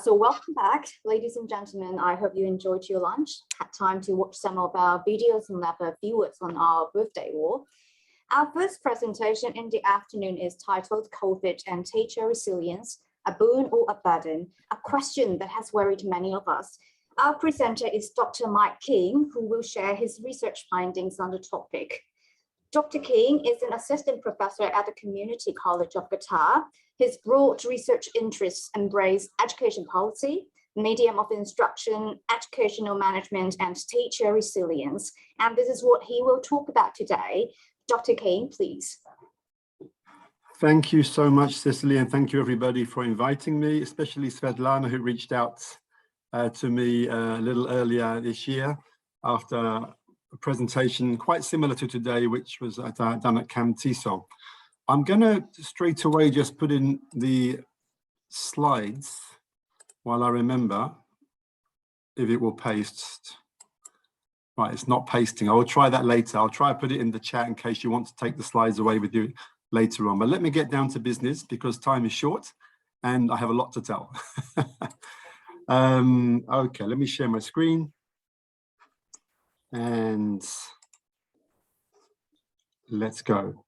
So welcome back, ladies and gentlemen. I hope you enjoyed your lunch, had time to watch some of our videos and have a few words on our birthday wall. Our first presentation in the afternoon is titled COVID and Teacher Resilience, a boon or a burden, a question that has worried many of us. Our presenter is Dr. Mick King, who will share his research findings on the topic. Dr. King is an assistant professor at the Community College of Qatar. His broad research interests embrace education policy, medium of instruction, educational management, and teacher resilience. And this is what he will talk about today. Dr. King, please. Thank you so much, Cicely, and thank you everybody for inviting me, especially Svetlana, who reached out to me a little earlier this year after a presentation quite similar to today, which was done at Cam Tison. I'm going to straight away just put in the slides while I remember if it will paste. Right, it's not pasting. I will try that later. I'll try to put it in the chat in case you want to take the slides away with you later on. But let me get down to business because time is short and I have a lot to tell. Okay, let me share my screen. And let's go.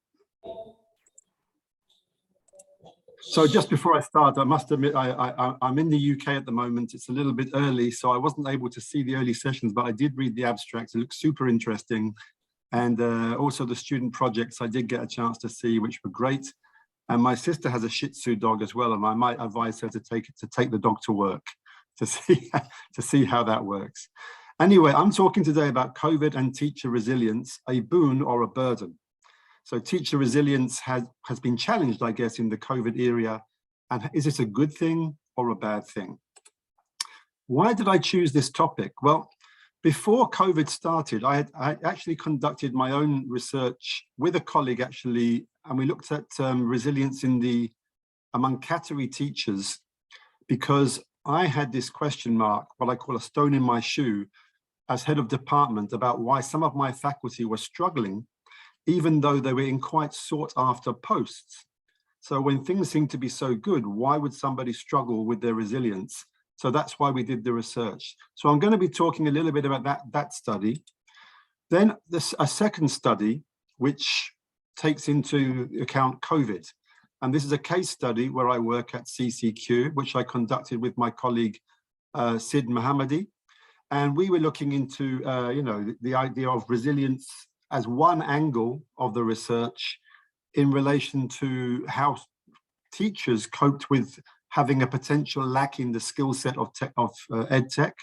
So just before I start, I must admit, I'm in the UK at the moment. It's a little bit early, so I wasn't able to see the early sessions, but I did read the abstracts. It looks super interesting. And also the student projects I did get a chance to see, which were great. And my sister has a Shih Tzu dog as well, and I might advise her to take the dog to work to see how that works. Anyway, I'm talking today about COVID and teacher resilience, a boon or a burden. So teacher resilience has been challenged, I guess, in the COVID era. And is it a good thing or a bad thing? Why did I choose this topic? Well, before COVID started, I actually conducted my own research with a colleague, actually, and we looked at resilience among Qatari teachers, because I had this question mark, what I call a stone in my shoe, as head of department about why some of my faculty were struggling, even though they were in quite sought after posts. So when things seem to be so good, why would somebody struggle with their resilience? So that's why we did the research. So I'm going to be talking a little bit about that study. Then a second study, which takes into account COVID. And this is a case study where I work at CCQ, which I conducted with my colleague, Sid Mohammadi. And we were looking into, the idea of resilience as one angle of the research in relation to how teachers coped with having a potential lack in the skill set of ed tech,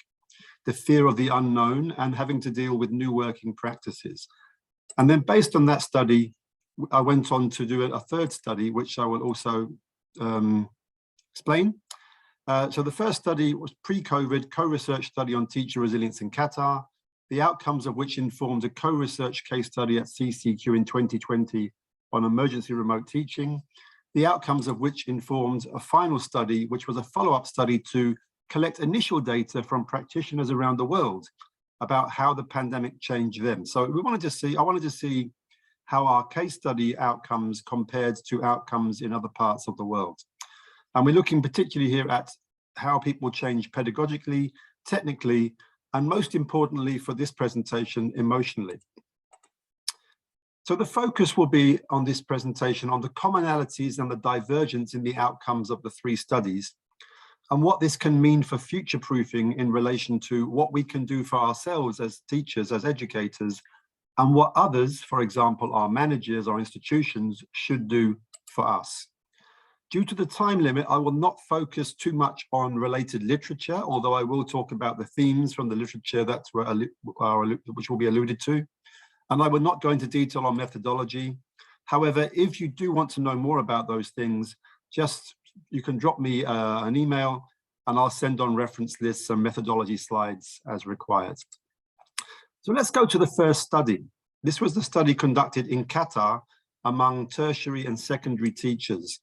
the fear of the unknown, and having to deal with new working practices. And then based on that study, I went on to do a third study, which I will also explain. So the first study was pre-COVID, co-research study on teacher resilience in Qatar, the outcomes of which informed a co-research case study at CCQ in 2020 on emergency remote teaching, the outcomes of which informed a final study, which was a follow-up study to collect initial data from practitioners around the world about how the pandemic changed them. So I wanted to see how our case study outcomes compared to outcomes in other parts of the world. And we're looking particularly here at how people change pedagogically, technically, and most importantly for this presentation, emotionally. So the focus will be on this presentation on the commonalities and the divergence in the outcomes of the three studies, and what this can mean for future-proofing in relation to what we can do for ourselves as teachers, as educators, and what others, for example, our managers or institutions, should do for us. Due to the time limit, I will not focus too much on related literature, although I will talk about the themes from the literature which will be alluded to. And I will not go into detail on methodology. However, if you do want to know more about those things, you can drop me an email and I'll send on reference lists and methodology slides as required. So let's go to the first study. This was the study conducted in Qatar among tertiary and secondary teachers.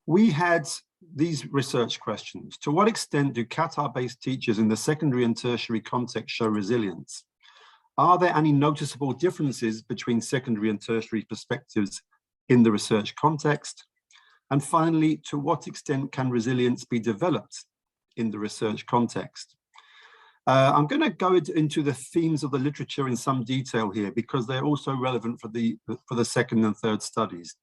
We had these research questions. To what extent do Qatar-based teachers in the secondary and tertiary context show resilience? Are there any noticeable differences between secondary and tertiary perspectives in the research context? And finally, to what extent can resilience be developed in the research context. I'm going to go into the themes of the literature in some detail here because they're also relevant for the second and third studies.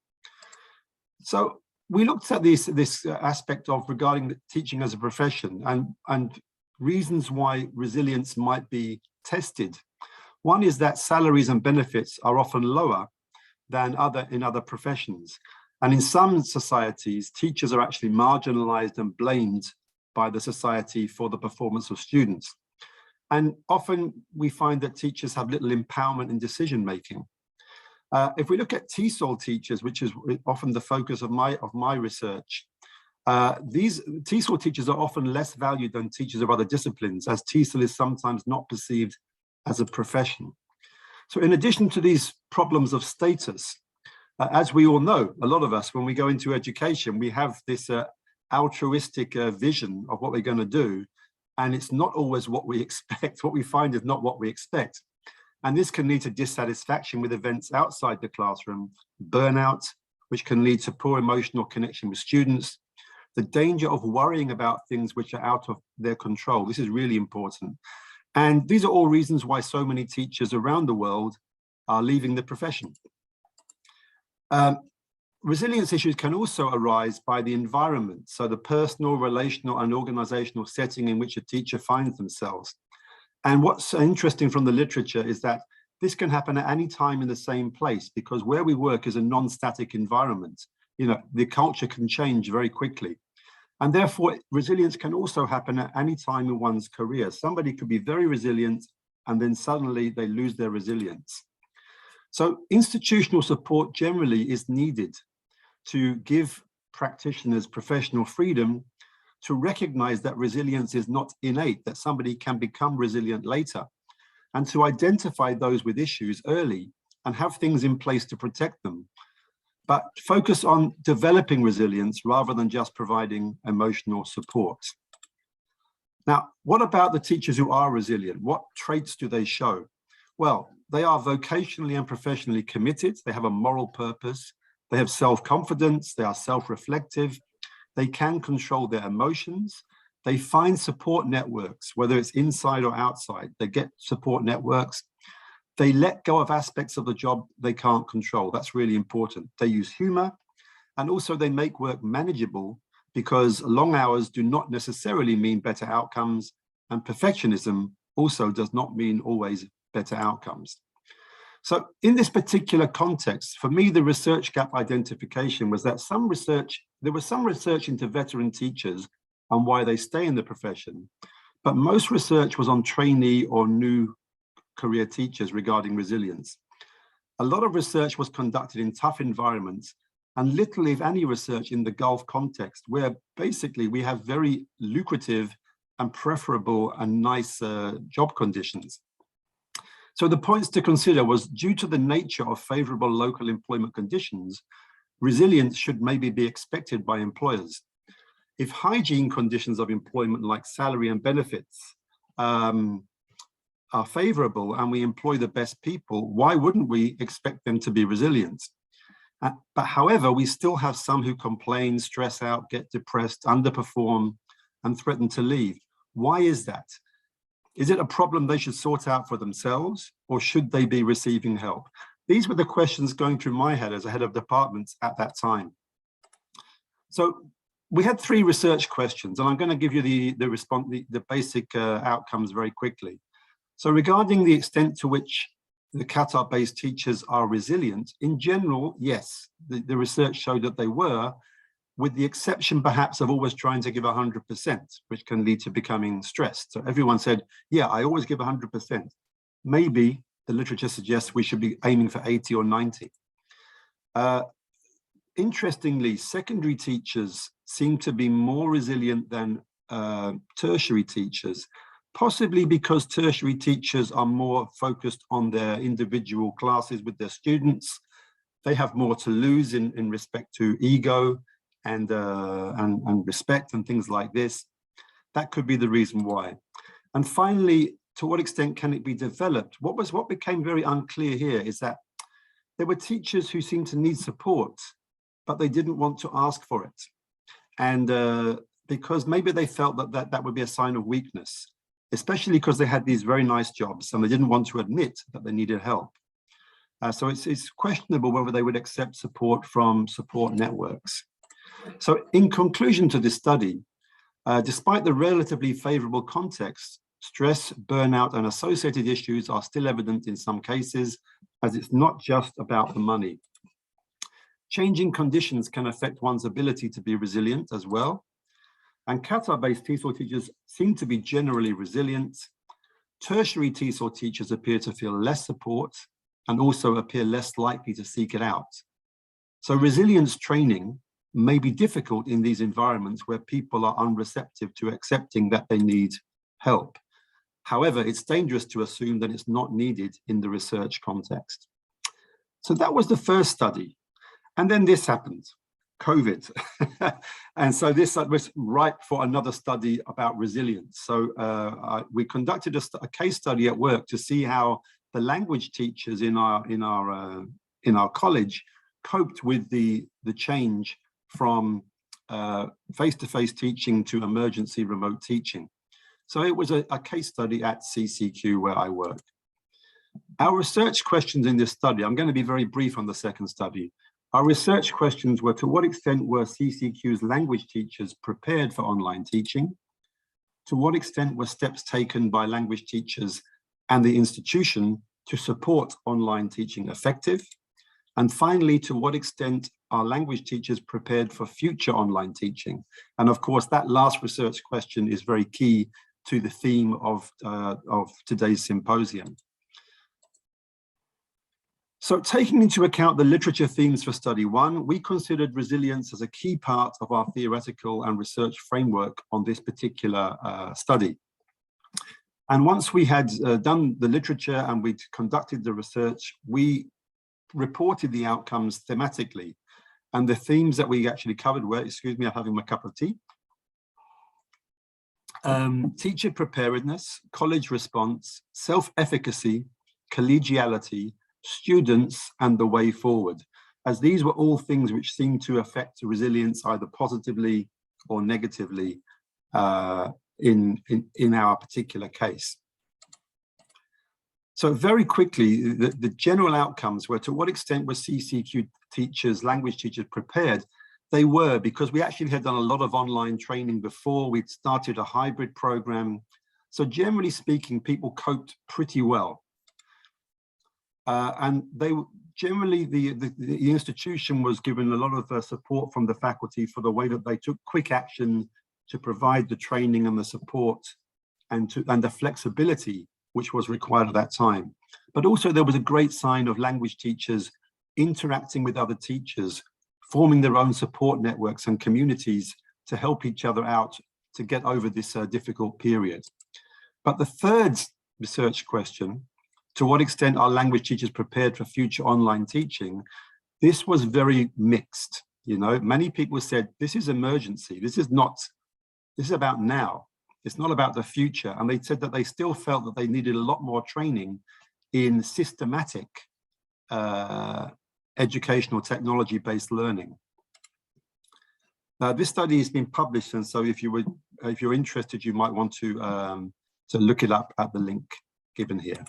So we looked at this aspect of regarding teaching as a profession and reasons why resilience might be tested. One is that salaries and benefits are often lower than in other professions. And in some societies, teachers are actually marginalized and blamed by the society for the performance of students. And often we find that teachers have little empowerment in decision making. If we look at TESOL teachers, which is often the focus of my research, these TESOL teachers are often less valued than teachers of other disciplines, as TESOL is sometimes not perceived as a profession. So in addition to these problems of status, as we all know, a lot of us, when we go into education, we have this altruistic vision of what we're going to do, and it's not always what we expect. What we find is not what we expect. And this can lead to dissatisfaction with events outside the classroom, burnout, which can lead to poor emotional connection with students, the danger of worrying about things which are out of their control. This is really important. And these are all reasons why so many teachers around the world are leaving the profession. Resilience issues can also arise by the environment, so the personal, relational, and organizational setting in which a teacher finds themselves. And what's interesting from the literature is that this can happen at any time in the same place, because where we work is a non-static environment. You know, the culture can change very quickly. And therefore, resilience can also happen at any time in one's career. Somebody could be very resilient, and then suddenly they lose their resilience. So institutional support generally is needed to give practitioners professional freedom to recognize that resilience is not innate, that somebody can become resilient later, and to identify those with issues early and have things in place to protect them, but focus on developing resilience rather than just providing emotional support. Now, what about the teachers who are resilient? What traits do they show? Well, they are vocationally and professionally committed. They have a moral purpose. They have self-confidence. They are self-reflective. They can control their emotions. They find support networks, whether it's inside or outside. They get support networks. They let go of aspects of the job they can't control. That's really important. They use humor, and also they make work manageable, because long hours do not necessarily mean better outcomes, and perfectionism also does not mean always better outcomes. So in this particular context, for me, the research gap identification was that there was some research into veteran teachers and why they stay in the profession, but most research was on trainee or new career teachers regarding resilience. A lot of research was conducted in tough environments, and little, if any, research in the Gulf context, where basically we have very lucrative and preferable and nice job conditions. So the points to consider was, due to the nature of favorable local employment conditions, resilience should maybe be expected by employers. If hygiene conditions of employment, like salary and benefits, are favorable and we employ the best people, why wouldn't we expect them to be resilient? But however, we still have some who complain, stress out, get depressed, underperform, and threaten to leave. Why is that? Is it a problem they should sort out for themselves, or should they be receiving help? These were the questions going through my head as a head of departments at that time. So we had 3 research questions, and I'm going to give you the basic outcomes very quickly. So regarding the extent to which the Qatar-based teachers are resilient, in general, yes, the research showed that they were, with the exception perhaps of always trying to give 100%, which can lead to becoming stressed. So everyone said, yeah, I always give 100%. Maybe the literature suggests we should be aiming for 80 or 90. Interestingly, secondary teachers seem to be more resilient than tertiary teachers, possibly because tertiary teachers are more focused on their individual classes with their students. They have more to lose in respect to ego and respect and things like this. That could be the reason why. And finally, to what extent can it be developed? What became very unclear here is that there were teachers who seemed to need support, but they didn't want to ask for it. And because maybe they felt that would be a sign of weakness, especially because they had these very nice jobs and they didn't want to admit that they needed help. So it's questionable whether they would accept support from support networks. So in conclusion to this study, despite the relatively favorable context, stress, burnout, and associated issues are still evident in some cases, as it's not just about the money. Changing conditions can affect one's ability to be resilient as well. And Qatar-based TESOL teachers seem to be generally resilient. Tertiary TESOL teachers appear to feel less support and also appear less likely to seek it out. So resilience training may be difficult in these environments where people are unreceptive to accepting that they need help. However, it's dangerous to assume that it's not needed in the research context. So that was the first study. And then this happened, COVID. And so this was ripe for another study about resilience. So we conducted a case study at work to see how the language teachers in our college coped with the change from face-to-face teaching to emergency remote teaching. So it was a case study at CCQ where I work. Our research questions in this study, I'm going to be very brief on the second study. Our research questions were, to what extent were CCQ's language teachers prepared for online teaching? To what extent were steps taken by language teachers and the institution to support online teaching effective? And finally, to what extent are language teachers prepared for future online teaching? And of course, that last research question is very key to the theme of today's symposium. So taking into account the literature themes for study one, we considered resilience as a key part of our theoretical and research framework on this particular study. And once we had done the literature and we'd conducted the research, we reported the outcomes thematically. And the themes that we actually covered were, excuse me, I'm having my cup of tea. Teacher preparedness, college response, self-efficacy, collegiality, students, and the way forward, as these were all things which seem to affect resilience either positively or negatively in our particular case. So very quickly, the general outcomes were, to what extent were CCQ teachers, language teachers prepared? They were, because we actually had done a lot of online training before. We'd started a hybrid program. So generally speaking, people coped pretty well. And they generally, the institution was given a lot of support from the faculty for the way that they took quick action to provide the training and the support and the flexibility which was required at that time. But also there was a great sign of language teachers interacting with other teachers, forming their own support networks and communities to help each other out to get over this difficult period. But the third research question, to what extent are language teachers prepared for future online teaching? This was very mixed. You know, many people said, this is emergency. This is about now. It's not about the future. And they said that they still felt that they needed a lot more training in systematic educational technology-based learning. Now, this study has been published, and so if you're interested, you might want to look it up at the link given here.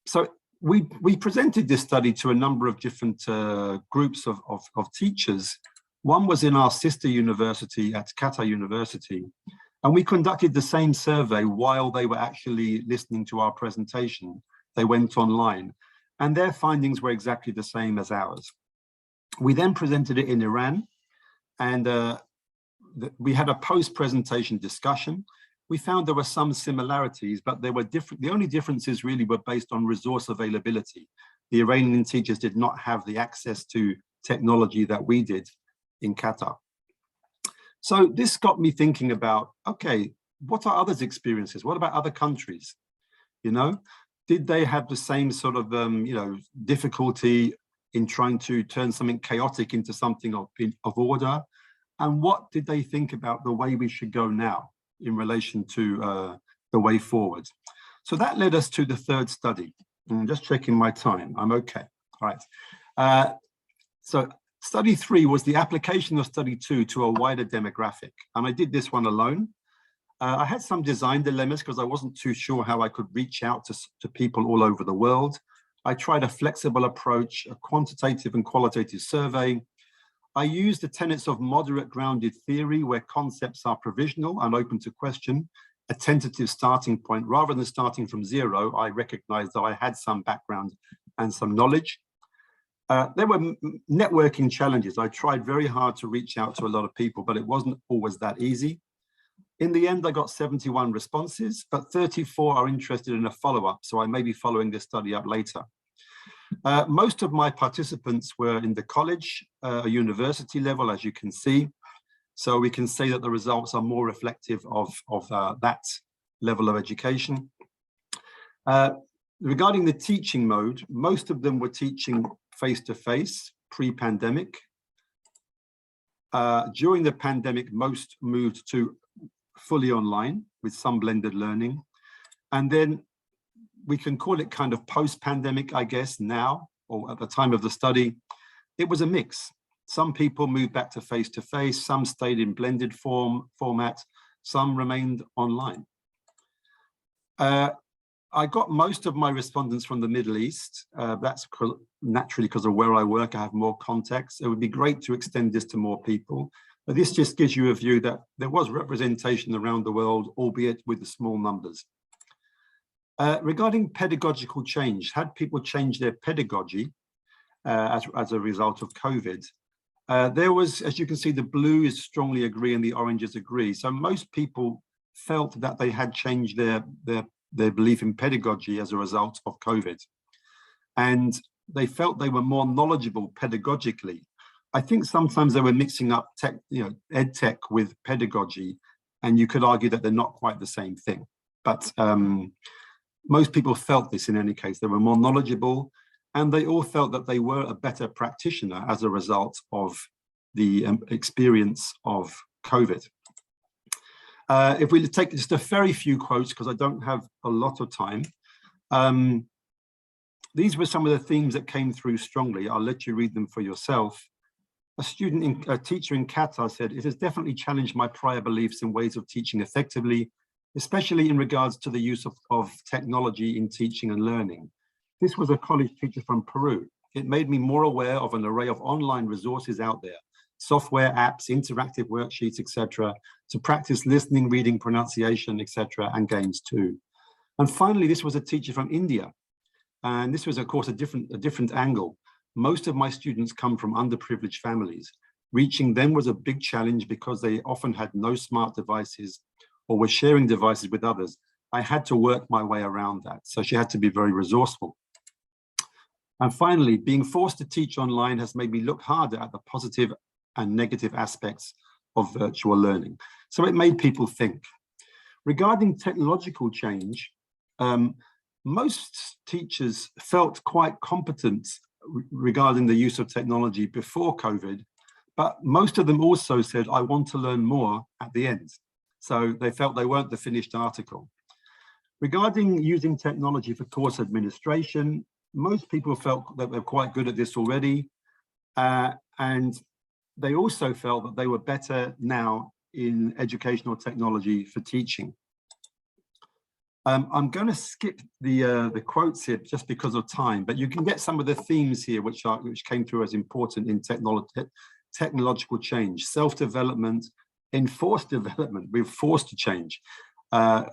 So we presented this study to a number of different groups of teachers. One was in our sister university at Qatar University, and we conducted the same survey while they were actually listening to our presentation. They went online, and their findings were exactly the same as ours. We then presented it in Iran, and we had a post-presentation discussion. We found there were some similarities, but there were different. The only differences really were based on resource availability. The Iranian teachers did not have the access to technology that we did in Qatar. So this got me thinking about, okay, what are others' experiences? What about other countries? You know, did they have the same sort of, difficulty in trying to turn something chaotic into something of order? And what did they think about the way we should go now in relation to the way forward? So that led us to the third study. I'm just checking my time. I'm okay. All right. So Study 3 was the application of study 2 to a wider demographic. And I did this one alone. I had some design dilemmas because I wasn't too sure how I could reach out to people all over the world. I tried a flexible approach, a quantitative and qualitative survey. I used the tenets of moderate grounded theory where concepts are provisional and open to question, a tentative starting point. Rather than starting from zero, I recognized that I had some background and some knowledge. There were networking challenges. I tried very hard to reach out to a lot of people, but it wasn't always that easy. In the end, I got 71 responses, but 34 are interested in a follow-up, so I may be following this study up later. Most of my participants were in the college, university level, as you can see. So we can say that the results are more reflective of that level of education. Regarding the teaching mode, most of them were teaching face-to-face, pre-pandemic. During the pandemic, most moved to fully online with some blended learning. And then we can call it kind of post-pandemic, I guess, now, or at the time of the study. It was a mix. Some people moved back to face-to-face, some stayed in blended format, some remained online. I got most of my respondents from the Middle East. That's naturally because of where I work, I have more context. It would be great to extend this to more people. But this just gives you a view that there was representation around the world, albeit with the small numbers. Regarding pedagogical change, had people change their pedagogy as a result of COVID? There was, as you can see, the blue is strongly agree and the oranges agree. So most people felt that they had changed their belief in pedagogy as a result of COVID. And they felt they were more knowledgeable pedagogically. I think sometimes they were mixing up tech, ed tech with pedagogy, and you could argue that they're not quite the same thing. But most people felt this in any case. They were more knowledgeable, and they all felt that they were a better practitioner as a result of the experience of COVID. If we take just a very few quotes, because I don't have a lot of time, these were some of the themes that came through strongly. I'll let you read them for yourself. A teacher in Qatar said, "It has definitely challenged my prior beliefs in ways of teaching effectively, especially in regards to the use of technology in teaching and learning." This was a college teacher from Peru. "It made me more aware of an array of online resources out there, software, apps, interactive worksheets, etc., to practice listening, reading, pronunciation, etc., and games too." And finally, this was a teacher from India. And this was, of course, a different angle. "Most of my students come from underprivileged families. Reaching them was a big challenge because they often had no smart devices or were sharing devices with others. I had to work my way around that." So she had to be very resourceful. And finally, "Being forced to teach online has made me look harder at the positive and negative aspects of virtual learning." So it made people think. Regarding technological change, most teachers felt quite competent regarding the use of technology before COVID, but most of them also said, "I want to learn more" at the end. So they felt they weren't the finished article. Regarding using technology for course administration, most people felt that they're quite good at this already. And they also felt that they were better now in educational technology for teaching. I'm going to skip the quotes here just because of time, but you can get some of the themes here which came through as important in technological change: self-development, enforced development. We're forced to change.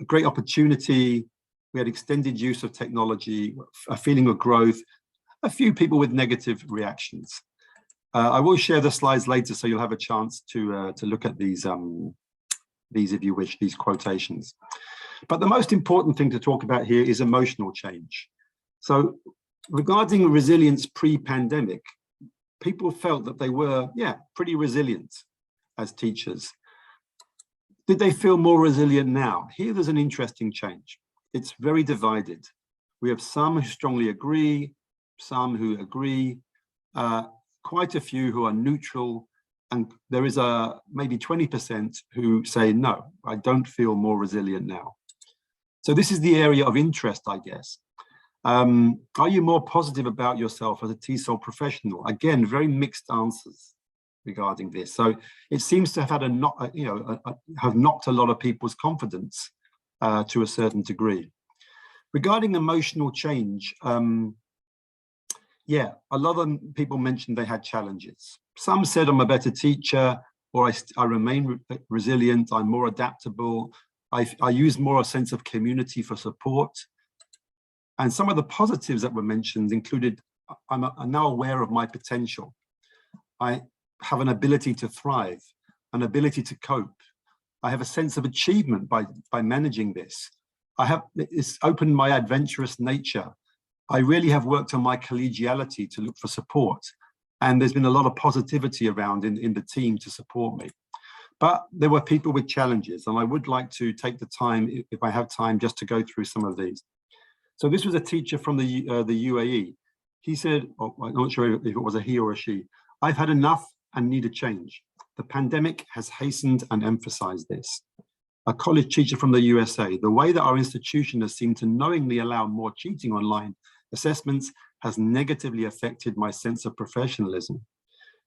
Great opportunity. We had extended use of technology, a feeling of growth, a few people with negative reactions. I will share the slides later, so you'll have a chance to look at these, if you wish, these quotations. But the most important thing to talk about here is emotional change. So regarding resilience pre-pandemic, people felt that they were, pretty resilient as teachers. Did they feel more resilient now? Here there's an interesting change. It's very divided. We have some who strongly agree, some who agree, quite a few who are neutral, and there is maybe 20% who say, "No, I don't feel more resilient now." So this is the area of interest, I guess. Are you more positive about yourself as a TESOL professional? Again, very mixed answers regarding this. So it seems to have had have knocked a lot of people's confidence to a certain degree. Regarding emotional change, yeah, a lot of people mentioned they had challenges. Some said I'm a better teacher, or I remain resilient, I'm more adaptable, I use more a sense of community for support. And some of the positives that were mentioned included, I'm now aware of my potential. I have an ability to thrive, an ability to cope. I have a sense of achievement by managing this. It's opened my adventurous nature. I really have worked on my collegiality to look for support. And there's been a lot of positivity around in the team to support me. But there were people with challenges, and I would like to take the time, if I have time, just to go through some of these. So this was a teacher from the UAE. He said, oh, I'm not sure if it was a he or a she, I've had enough and need a change. The pandemic has hastened and emphasized this. A college teacher from the USA, the way that our institution has seemed to knowingly allow more cheating online assessments has negatively affected my sense of professionalism.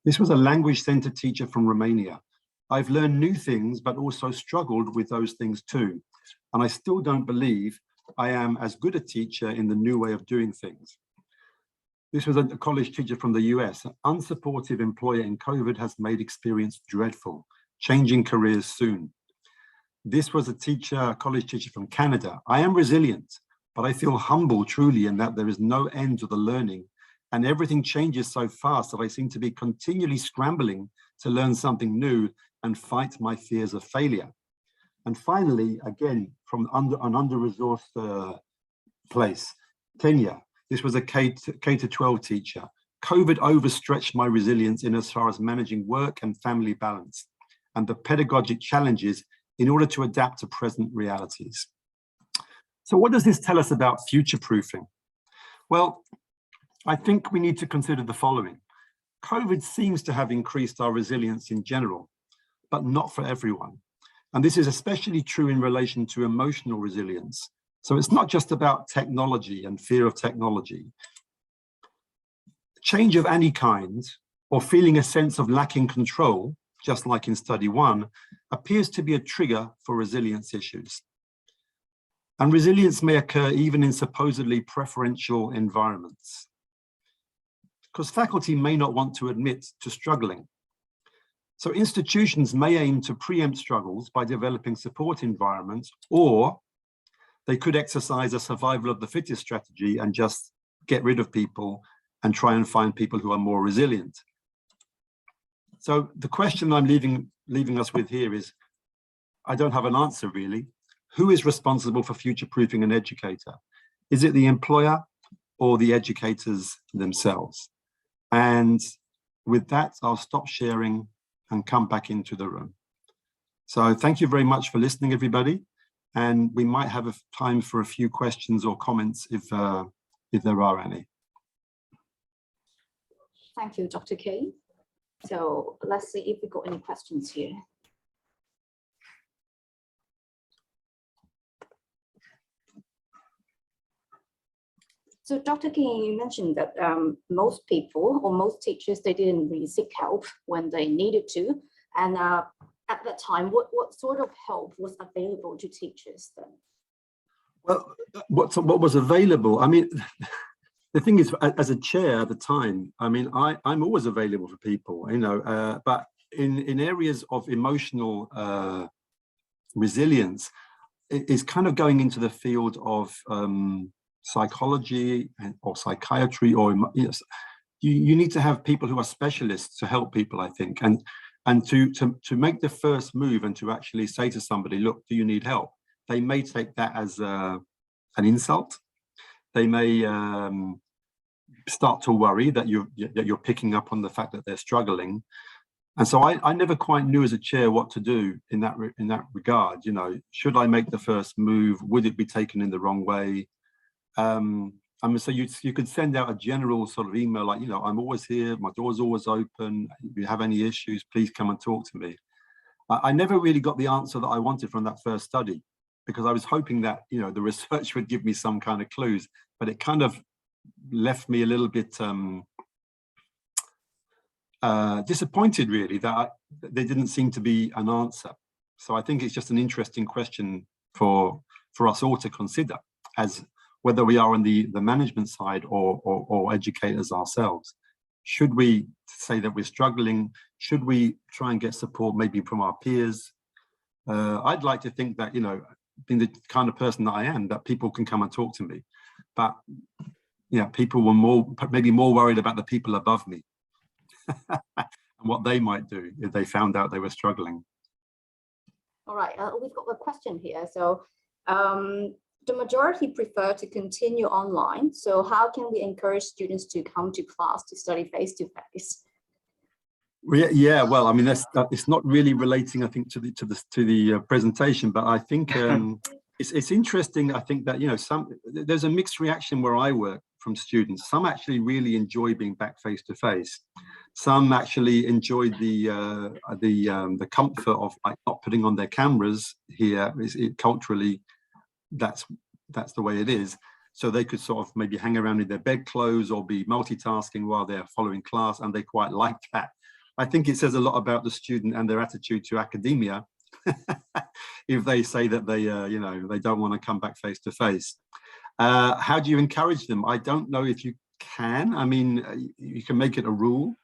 This was a language center teacher from Romania. I've learned new things, but also struggled with those things too. And I still don't believe I am as good a teacher in the new way of doing things. This was a college teacher from the US. An unsupportive employer in COVID has made experience dreadful, changing careers soon. This was a college teacher from Canada. I am resilient, but I feel humble truly in that there is no end to the learning, and everything changes so fast that I seem to be continually scrambling to learn something new and fight my fears of failure. And finally, again, from an under-resourced place, Kenya. This was a K-12 teacher. COVID overstretched my resilience in as far as managing work and family balance and the pedagogic challenges in order to adapt to present realities. So what does this tell us about future-proofing? Well, I think we need to consider the following. COVID seems to have increased our resilience in general, but not for everyone. And this is especially true in relation to emotional resilience. So it's not just about technology and fear of technology. Change of any kind, or feeling a sense of lacking control, just like in study one, appears to be a trigger for resilience issues. And resilience may occur even in supposedly preferential environments, because faculty may not want to admit to struggling. So institutions may aim to preempt struggles by developing support environments, or they could exercise a survival of the fittest strategy and just get rid of people and try and find people who are more resilient. So the question I'm leaving us with here is, I don't have an answer really. Who is responsible for future-proofing an educator? Is it the employer or the educators themselves? And with that, I'll stop sharing and come back into the room. So thank you very much for listening, everybody. And we might have time for a few questions or comments if there are any. Thank you, Dr. King. So let's see if we got any questions here. So Dr. King, you mentioned that most people or most teachers, they didn't really seek help when they needed to. And at that time, what sort of help was available to teachers then? Well, what was available? I mean, the thing is, as a chair at the time, I mean, I'm always available for people, you know, but in areas of emotional resilience, it's kind of going into the field of psychology or psychiatry, or you need to have people who are specialists to help people, I think, and to make the first move and to actually say to somebody, look, do you need help? They may take that as an insult. They may start to worry that you're picking up on the fact that they're struggling. And so I never quite knew as a chair what to do in that regard. You know, should I make the first move? Would it be taken in the wrong way? I mean, so you could send out a general sort of email like, you know, I'm always here, my door's always open. If you have any issues, please come and talk to me. I never really got the answer that I wanted from that first study. because I was hoping that, you know, the research would give me some kind of clues, but it kind of left me a little bit disappointed, really, that there didn't seem to be an answer. So I think it's just an interesting question for us all to consider, as whether we are on the management side or educators ourselves. Should we say that we're struggling? Should we try and get support maybe from our peers? I'd like to think that, you know, being the kind of person that I am, that people can come and talk to me. But yeah, people were maybe more worried about the people above me and what they might do if they found out they were struggling. All right, we've got a question here. So the majority prefer to continue online. So how can we encourage students to come to class to study face-to-face? Yeah, well, I mean, it's not really relating, I think, to the presentation, but I think it's interesting. I think that, you know, there's a mixed reaction where I work from students. Some actually really enjoy being back face-to-face. Some actually enjoyed the comfort of, like, not putting on their cameras here. Culturally, that's the way it is. So they could sort of maybe hang around in their bedclothes or be multitasking while they're following class, and they quite like that. I think it says a lot about the student and their attitude to academia if they say that they, you know, they don't want to come back face to face. How do you encourage them? I don't know if you can. I mean, you can make it a rule.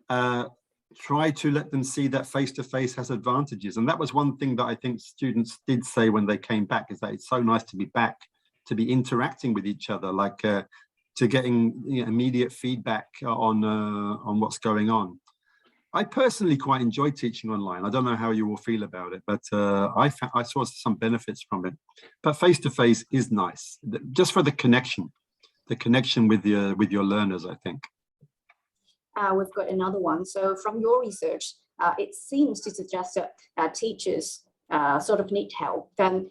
Try to let them see that face to face has advantages. And that was one thing that I think students did say when they came back, is that it's so nice to be back, to be interacting with each other, like to getting, you know, immediate feedback on what's going on. I personally quite enjoy teaching online. I don't know how you all feel about it, but I saw some benefits from it. But face-to-face is nice, just for the connection with your learners, I think. We've got another one. So from your research, it seems to suggest that teachers sort of need help. Then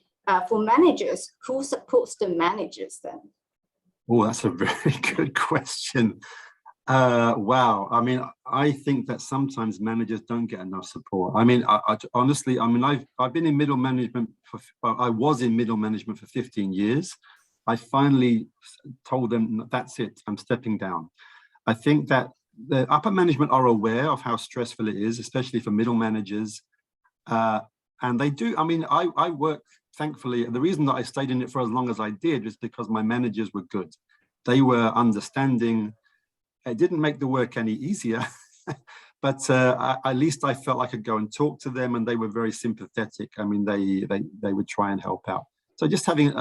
for managers, who supports the managers then? Oh, that's a very good question. Wow. I mean, I think that sometimes managers don't get enough support. I mean, honestly, I mean, I've been in middle management I was in middle management for 15 years. I finally told them, that's it, I'm stepping down. I think that the upper management are aware of how stressful it is, especially for middle managers. And they do, I mean, I work, thankfully, the reason that I stayed in it for as long as I did is because my managers were good. They were understanding. It didn't make the work any easier, but at least I felt I could go and talk to them, and they were very sympathetic. I mean, they would try and help out. So just having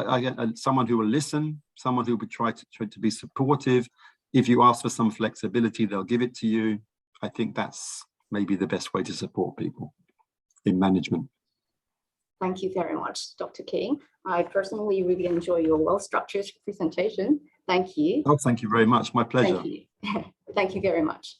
someone who will listen, someone who would try to be supportive. If you ask for some flexibility, they'll give it to you. I think that's maybe the best way to support people in management. Thank you very much, Dr. King. I personally really enjoy your well-structured presentation. Thank you. Oh, thank you very much. My pleasure. Thank you. Thank you very much.